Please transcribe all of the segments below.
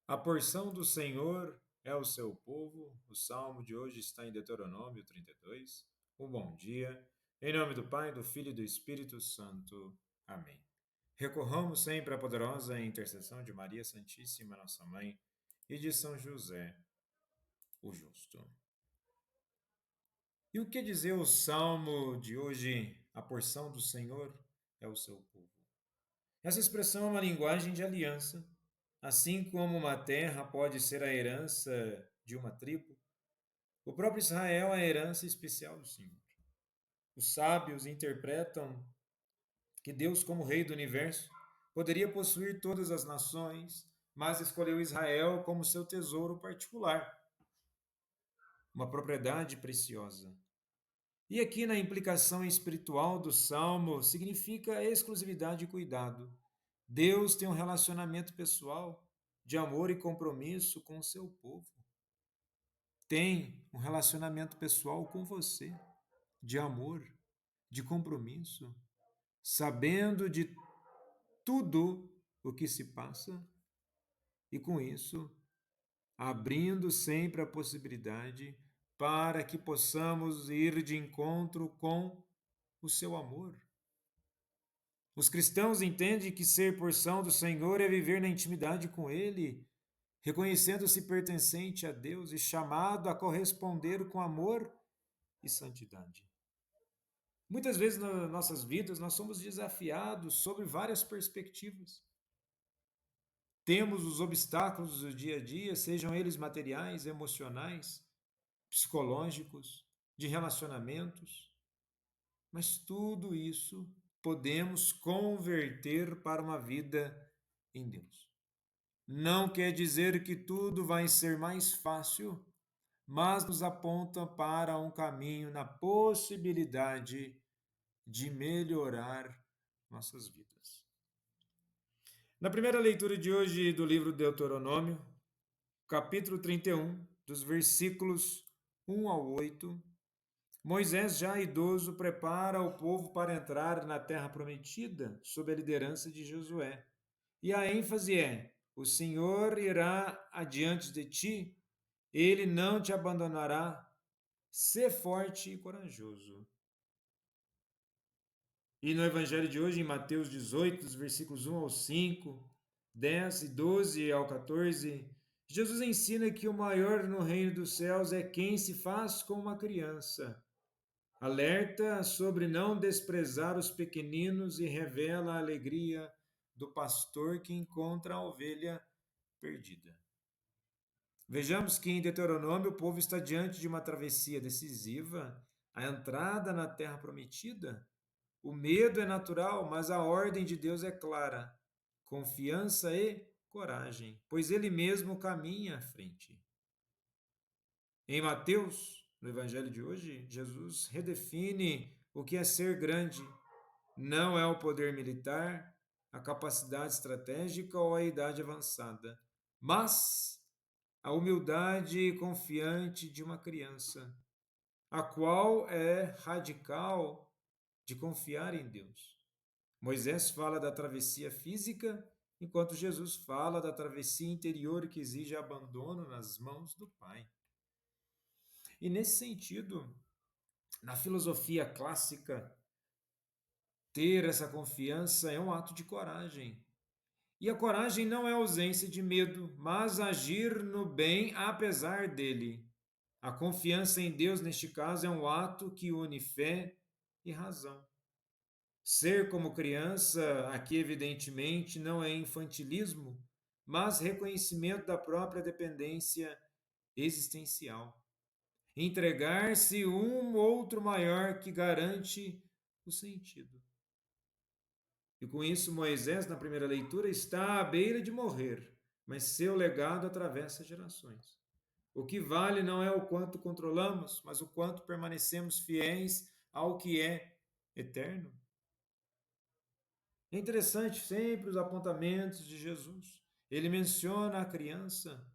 A porção do Senhor é o seu povo. O salmo de hoje está em Deuteronômio 32. Um bom dia. Em nome do Pai, do Filho e do Espírito Santo. Amém. Recorramos sempre à poderosa intercessão de Maria Santíssima, nossa Mãe, e de São José, o Justo. E o que dizer o salmo de hoje? A porção do Senhor é o seu povo. Essa expressão é uma linguagem de aliança. Assim como uma terra pode ser a herança de uma tribo, o próprio Israel é a herança especial do Senhor. Os sábios interpretam que Deus, como Rei do universo, poderia possuir todas as nações, mas escolheu Israel como seu tesouro particular, uma propriedade preciosa. E aqui na implicação espiritual do salmo significa exclusividade e cuidado. Deus tem um relacionamento pessoal de amor e compromisso com o seu povo. Tem um relacionamento pessoal com você, de amor, de compromisso, sabendo de tudo o que se passa e com isso abrindo sempre a possibilidade para que possamos ir de encontro com o seu amor. Os cristãos entendem que ser porção do Senhor é viver na intimidade com Ele, reconhecendo-se pertencente a Deus e chamado a corresponder com amor e santidade. Muitas vezes nas nossas vidas nós somos desafiados sobre várias perspectivas. Temos os obstáculos do dia a dia, sejam eles materiais, emocionais, psicológicos, de relacionamentos, mas tudo isso podemos converter para uma vida em Deus. Não quer dizer que tudo vai ser mais fácil, mas nos aponta para um caminho na possibilidade de melhorar nossas vidas. Na primeira leitura de hoje do livro Deuteronômio, capítulo 31, dos versículos 1 ao 8, Moisés, já idoso, prepara o povo para entrar na terra prometida sob a liderança de Josué. E a ênfase é: o Senhor irá adiante de ti, ele não te abandonará, sê forte e corajoso. E no Evangelho de hoje, em Mateus 18, dos versículos 1 ao 5, 10 e 12 ao 14, Jesus ensina que o maior no reino dos céus é quem se faz como uma criança. Alerta sobre não desprezar os pequeninos e revela a alegria do pastor que encontra a ovelha perdida. Vejamos que em Deuteronômio o povo está diante de uma travessia decisiva, a entrada na terra prometida. O medo é natural, mas a ordem de Deus é clara: confiança e coragem, pois Ele mesmo caminha à frente. Em Mateus, no Evangelho de hoje, Jesus redefine o que é ser grande. Não é o poder militar, a capacidade estratégica ou a idade avançada, mas a humildade confiante de uma criança, a qual é radical de confiar em Deus. Moisés fala da travessia física, enquanto Jesus fala da travessia interior que exige abandono nas mãos do Pai. E nesse sentido, na filosofia clássica, ter essa confiança é um ato de coragem. E a coragem não é ausência de medo, mas agir no bem apesar dele. A confiança em Deus, neste caso, é um ato que une fé e razão. Ser como criança, aqui evidentemente, não é infantilismo, mas reconhecimento da própria dependência existencial. Entregar-se um outro maior que garante o sentido. E com isso, Moisés, na primeira leitura, está à beira de morrer, mas seu legado atravessa gerações. O que vale não é o quanto controlamos, mas o quanto permanecemos fiéis ao que é eterno. É interessante sempre os apontamentos de Jesus. Ele menciona a criança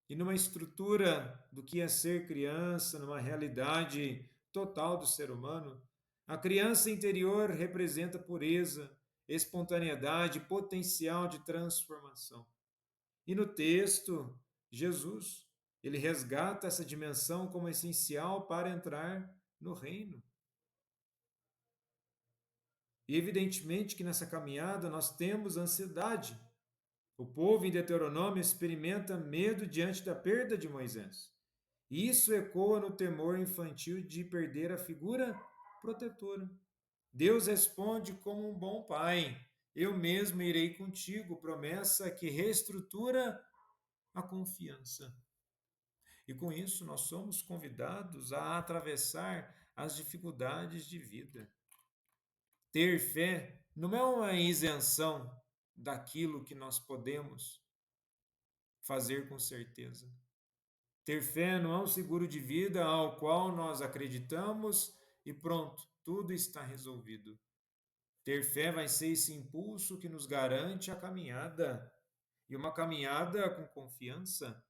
e numa estrutura do que é ser criança, numa realidade total do ser humano, a criança interior representa pureza, espontaneidade, potencial de transformação. E no texto, Jesus, ele resgata essa dimensão como essencial para entrar no reino. E evidentemente que nessa caminhada nós temos ansiedade. O povo em Deuteronômio experimenta medo diante da perda de Moisés. E isso ecoa no temor infantil de perder a figura protetora. Deus responde como um bom pai: eu mesmo irei contigo, promessa que reestrutura a confiança. E com isso nós somos convidados a atravessar as dificuldades de vida. Ter fé não é uma isenção daquilo que nós podemos fazer com certeza. Ter fé não é um seguro de vida ao qual nós acreditamos e pronto, tudo está resolvido. Ter fé vai ser esse impulso que nos garante a caminhada, e uma caminhada com confiança.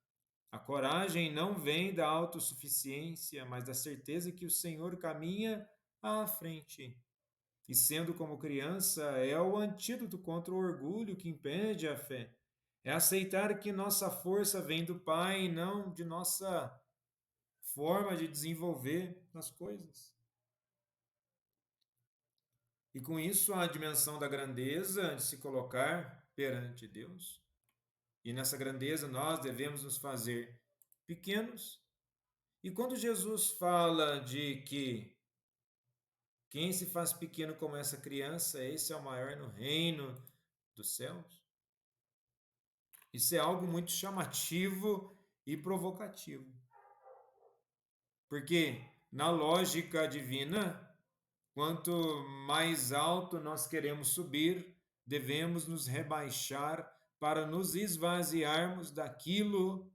A coragem não vem da autossuficiência, mas da certeza que o Senhor caminha à frente. E sendo como criança, é o antídoto contra o orgulho que impede a fé. É aceitar que nossa força vem do Pai e não de nossa forma de desenvolver as coisas. E com isso, a dimensão da grandeza de se colocar perante Deus. E nessa grandeza nós devemos nos fazer pequenos. E quando Jesus fala de que quem se faz pequeno como essa criança, esse é o maior no reino dos céus. Isso é algo muito chamativo e provocativo. Porque na lógica divina, quanto mais alto nós queremos subir, devemos nos rebaixar para nos esvaziarmos daquilo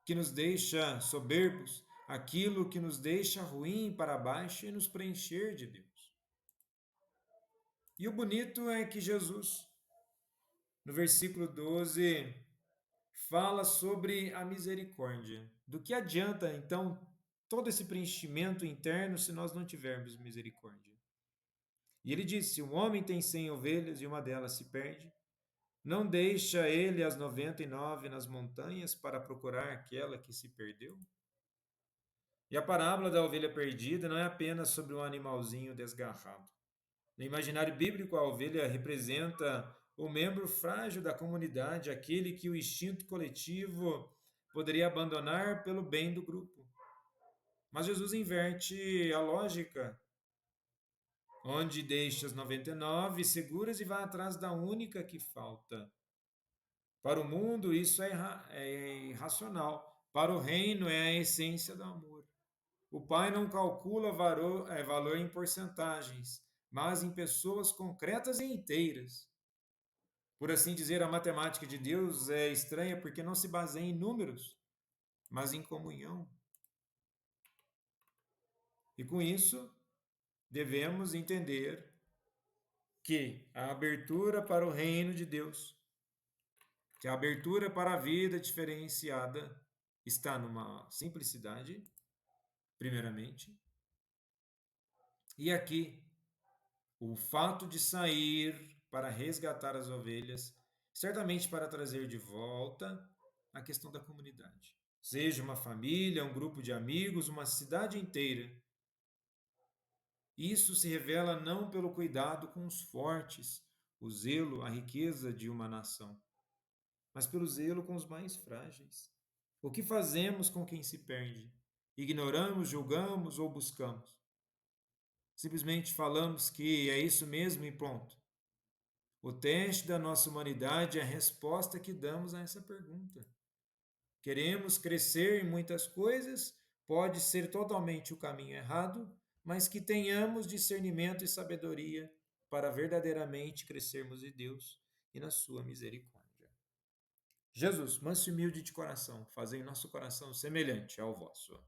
que nos deixa soberbos, aquilo que nos deixa ruim para baixo e nos preencher de Deus. E o bonito é que Jesus, no versículo 12, fala sobre a misericórdia. Do que adianta, então, todo esse preenchimento interno se nós não tivermos misericórdia? E ele disse: um homem tem 100 ovelhas e uma delas se perde. Não deixa ele as 99 nas montanhas para procurar aquela que se perdeu? E a parábola da ovelha perdida não é apenas sobre um animalzinho desgarrado. No imaginário bíblico, a ovelha representa o membro frágil da comunidade, aquele que o instinto coletivo poderia abandonar pelo bem do grupo. Mas Jesus inverte a lógica, onde deixa as 99 seguras e vai atrás da única que falta. Para o mundo, isso é irracional. Para o reino, é a essência do amor. O Pai não calcula valor em porcentagens, mas em pessoas concretas e inteiras. Por assim dizer, a matemática de Deus é estranha porque não se baseia em números, mas em comunhão. E com isso, devemos entender que a abertura para o reino de Deus, que a abertura para a vida diferenciada, está numa simplicidade, primeiramente, e aqui o fato de sair para resgatar as ovelhas, certamente para trazer de volta a questão da comunidade. Seja uma família, um grupo de amigos, uma cidade inteira. Isso se revela não pelo cuidado com os fortes, o zelo, a riqueza de uma nação, mas pelo zelo com os mais frágeis. O que fazemos com quem se perde? Ignoramos, julgamos ou buscamos? Simplesmente falamos que é isso mesmo e pronto. O teste da nossa humanidade é a resposta que damos a essa pergunta. Queremos crescer em muitas coisas, pode ser totalmente o caminho errado, mas que tenhamos discernimento e sabedoria para verdadeiramente crescermos em Deus e na sua misericórdia. Jesus, manso e humilde de coração, fazei nosso coração semelhante ao vosso.